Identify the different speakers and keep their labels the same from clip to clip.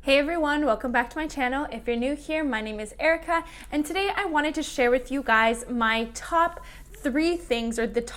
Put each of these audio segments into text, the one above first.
Speaker 1: Hey everyone, welcome back to my channel. If you're new here, my name is Erika, and today I wanted to share with you guys my top three things that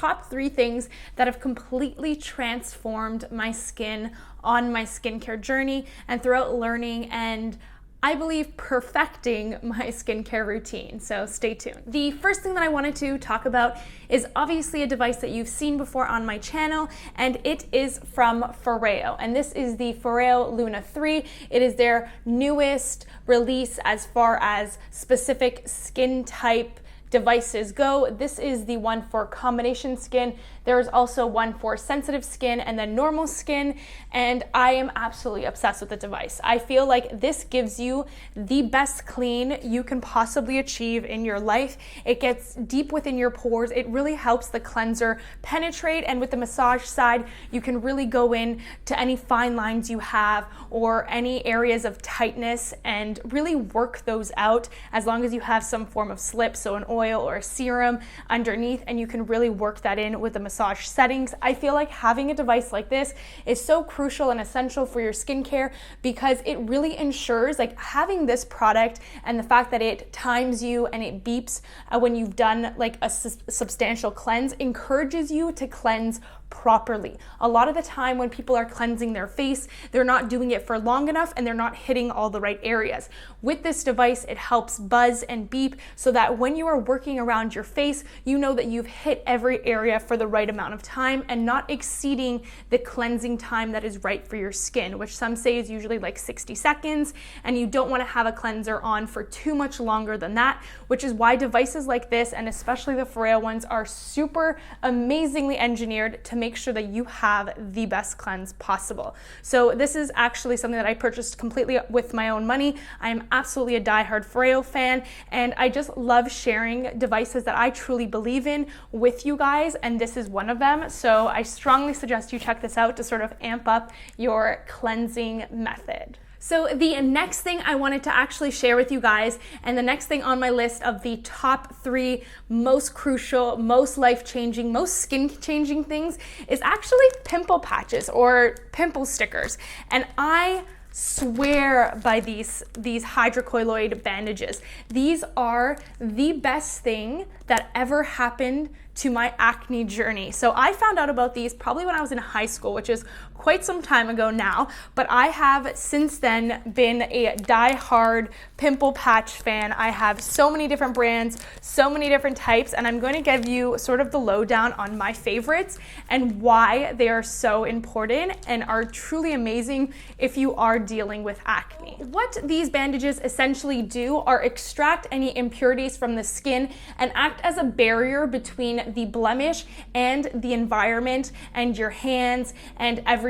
Speaker 1: have completely transformed my skin on my skincare journey and throughout learning and I believe perfecting my skincare routine, so stay tuned. The first thing that I wanted to talk about is obviously a device that you've seen before on my channel, and it is from Foreo, and this is the Foreo Luna 3. It is their newest release as far as specific skin type devices go. This is the one for combination skin. There's also one for sensitive skin and then normal skin, and I am absolutely obsessed with the device. I feel like this gives you the best clean you can possibly achieve in your life. It gets deep within your pores. It really helps the cleanser penetrate, and with the massage side, you can really go in to any fine lines you have or any areas of tightness and really work those out as long as you have some form of slip, so an oil or a serum underneath, and you can really work that in with the massage settings. I feel like having a device like this is so crucial and essential for your skincare because it really ensures, like, having this product and the fact that it times you and it beeps when you've done like a substantial cleanse encourages you to cleanse properly. A lot of the time when people are cleansing their face, they're not doing it for long enough and they're not hitting all the right areas. With this device, it helps buzz and beep so that when you are working around your face, you know that you've hit every area for the right amount of time and not exceeding the cleansing time that is right for your skin, which some say is usually like 60 seconds, and you don't want to have a cleanser on for too much longer than that, which is why devices like this, and especially the Foreo ones, are super amazingly engineered to make sure that you have the best cleanse possible. So this is actually something that I purchased completely with my own money. I am absolutely a diehard Foreo fan, and I just love sharing devices that I truly believe in with you guys, and this is one of them. So I strongly suggest you check this out to sort of amp up your cleansing method. So the next thing I wanted to actually share with you guys, and the next thing on my list of the top three most crucial, most life-changing, most skin-changing things is actually pimple patches or pimple stickers. And I swear by these hydrocolloid bandages. These are the best thing that ever happened to my acne journey. So I found out about these probably when I was in high school, which is quite some time ago now, but I have since then been a die-hard pimple patch fan. I have so many different brands, so many different types, and I'm going to give you sort of the lowdown on my favorites and why they are so important and are truly amazing if you are dealing with acne. What these bandages essentially do are extract any impurities from the skin and act as a barrier between the blemish and the environment and your hands and everything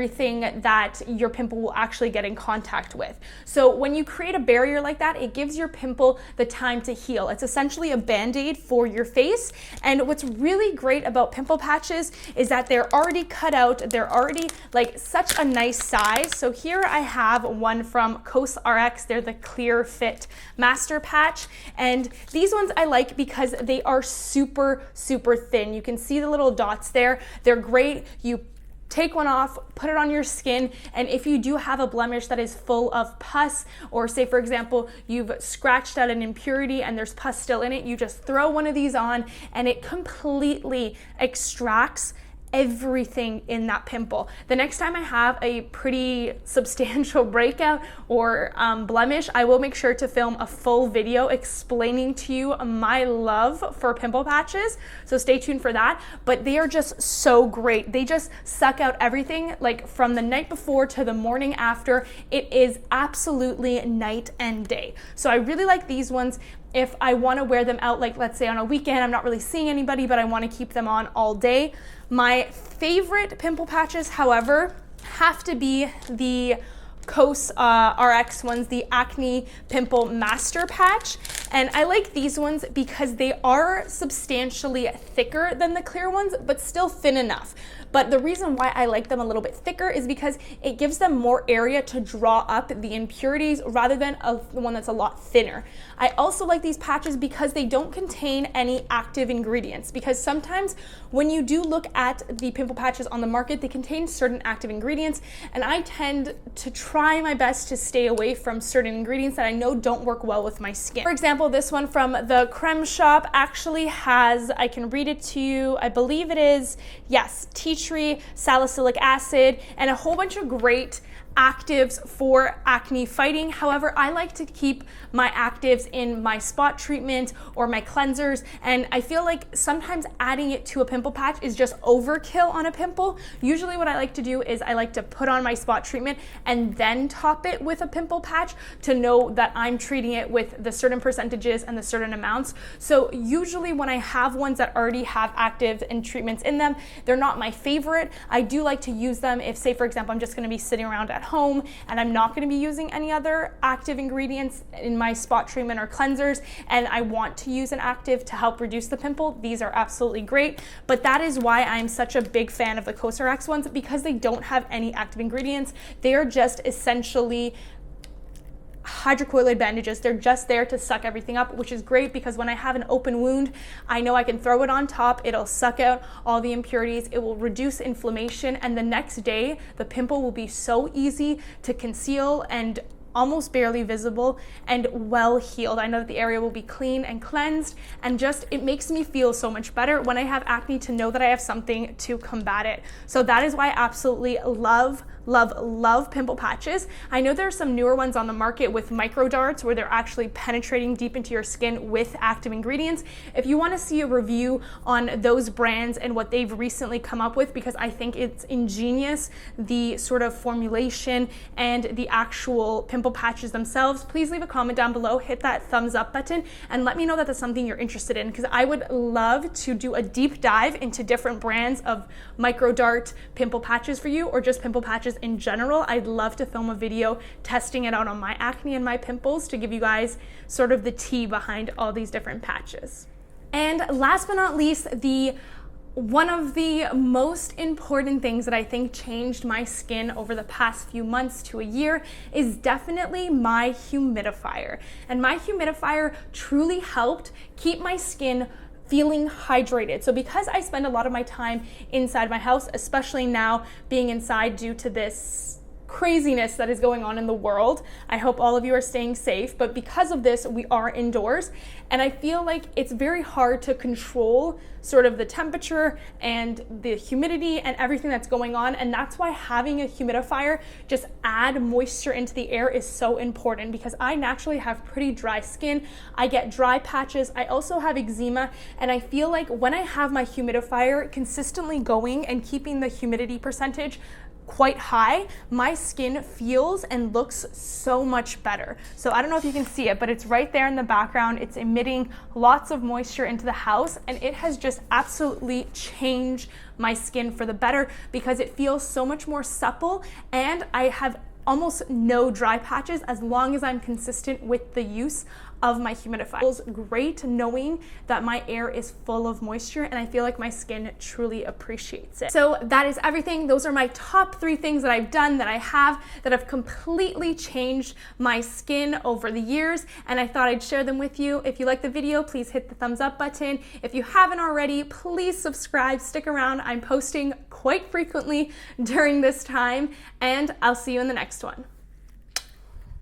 Speaker 1: that your pimple will actually get in contact with. So when you create a barrier like that, it gives your pimple the time to heal. It's essentially a band-aid for your face. And what's really great about pimple patches is that they're already cut out. They're already like such a nice size. So here I have one from CosRx. They're the Clear Fit Master Patch. And these ones I like because they are super, super thin. You can see the little dots there. They're great. You take one off, put it on your skin, and if you do have a blemish that is full of pus, or say for example, you've scratched out an impurity and there's pus still in it, you just throw one of these on and it completely extracts everything in that pimple. The next time I have a pretty substantial breakout or blemish, I will make sure to film a full video explaining to you my love for pimple patches. So stay tuned for that. But they are just so great. They just suck out everything, like from the night before to the morning after. It is absolutely night and day. So I really like these ones. If I want to wear them out, like let's say on a weekend, I'm not really seeing anybody, but I want to keep them on all day. My favorite pimple patches, however, have to be the CosRx ones, the Acne Pimple Master Patch. And I like these ones because they are substantially thicker than the clear ones, but still thin enough. but the reason why I like them a little bit thicker is because it gives them more area to draw up the impurities rather than one that's a lot thinner. I also like these patches because they don't contain any active ingredients, because sometimes when you do look at the pimple patches on the market, they contain certain active ingredients, and I tend to try my best to stay away from certain ingredients that I know don't work well with my skin. For example, this one from the Creme Shop actually has, I can read it to you, I believe it is, yes, tea tree, salicylic acid, and a whole bunch of great actives for acne fighting. However, I like to keep my actives in my spot treatment or my cleansers, and I feel like sometimes adding it to a pimple patch is just overkill on a pimple. Usually what I like to do is I like to put on my spot treatment and then top it with a pimple patch to know that I'm treating it with the certain percentages and the certain amounts. So usually when I have ones that already have actives and treatments in them, they're not my favorite. I do like to use them if, say for example, I'm just going to be sitting around at home and I'm not going to be using any other active ingredients in my spot treatment or cleansers, and I want to use an active to help reduce the pimple. These are absolutely great, but that is why I'm such a big fan of the COSRX ones, because they don't have any active ingredients. They are just essentially hydrocolloid bandages. They're just there to suck everything up, which is great because when I have an open wound, I know I can throw it on top, it'll suck out all the impurities, it will reduce inflammation, and the next day the pimple will be so easy to conceal and almost barely visible and well healed. I know that the area will be clean and cleansed, and just it makes me feel so much better when I have acne to know that I have something to combat it. So that is why I absolutely love pimple patches. I know there are some newer ones on the market with micro darts where they're actually penetrating deep into your skin with active ingredients. If you want to see a review on those brands and what they've recently come up with, because I think it's ingenious, the sort of formulation and the actual pimple patches themselves, please leave a comment down below, hit that thumbs up button, and let me know that that's something you're interested in, because I would love to do a deep dive into different brands of micro dart pimple patches for you, or just pimple patches in general. I'd love to film a video testing it out on my acne and my pimples to give you guys sort of the tea behind all these different patches. And last but not least, one of the most important things that I think changed my skin over the past few months to a year is definitely my humidifier. And my humidifier truly helped keep my skin feeling hydrated. So because I spend a lot of my time inside my house, especially now being inside due to this craziness that is going on in the world, I hope all of you are staying safe, but because of this, we are indoors, and I feel like it's very hard to control sort of the temperature and the humidity and everything that's going on, and that's why having a humidifier just add moisture into the air is so important, because I naturally have pretty dry skin. I get dry patches, I also have eczema, and I feel like when I have my humidifier consistently going and keeping the humidity percentage quite high, my skin feels and looks so much better. So I don't know if you can see it, but it's right there in the background. It's emitting lots of moisture into the house, and it has just absolutely changed my skin for the better because it feels so much more supple, and I have almost no dry patches as long as I'm consistent with the use of my humidifier. It feels great knowing that my air is full of moisture, and I feel like my skin truly appreciates it. So that is everything. Those are my top 3 things that I've done, that I have, that have completely changed my skin over the years, and I thought I'd share them with you. If you like the video, please hit the thumbs up button. If you haven't already, please subscribe, stick around. I'm posting quite frequently during this time, and I'll see you in the next one.